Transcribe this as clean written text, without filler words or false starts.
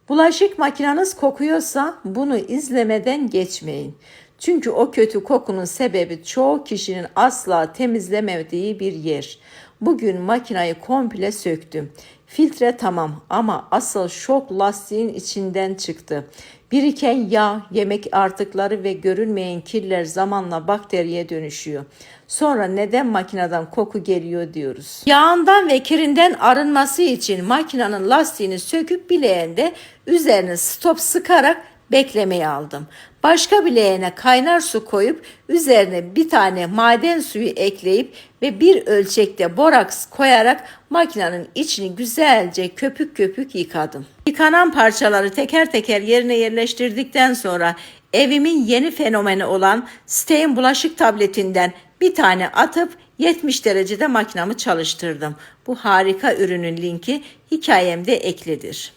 Bulaşık makineniz kokuyorsa bunu izlemeden geçmeyin. Çünkü o kötü kokunun sebebi çoğu kişinin asla temizlemediği bir yer. Bugün makinayı komple söktüm. Filtre tamam ama asıl şok lastiğin içinden çıktı. Biriken yağ, yemek artıkları ve görünmeyen kirler zamanla bakteriye dönüşüyor. Sonra neden makineden koku geliyor diyoruz. Yağından ve kirinden arınması için makinenin lastiğini söküp bileğinde üzerine stop sıkarak beklemeye aldım. Başka bileğine kaynar su koyup üzerine bir tane maden suyu ekleyip ve bir ölçekte boraks koyarak makinenin içini güzelce köpük köpük yıkadım. Yıkanan parçaları teker teker yerine yerleştirdikten sonra evimin yeni fenomeni olan Stein bulaşık tabletinden bir tane atıp 70 derecede makinamı çalıştırdım. Bu harika ürünün linki hikayemde eklidir.